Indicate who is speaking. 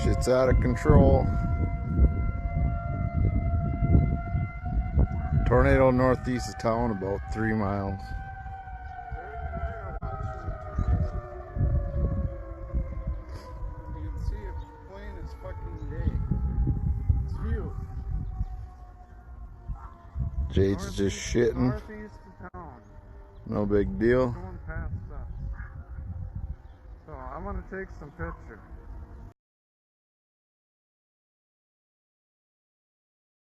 Speaker 1: Shit's out of control. Tornado northeast of town, about 3 miles.
Speaker 2: You can see it plain as fucking day. It's view.
Speaker 1: Jade's is just shitting.
Speaker 2: Northeast of town.
Speaker 1: No big deal.
Speaker 2: Going past us. So I'm gonna take some pictures.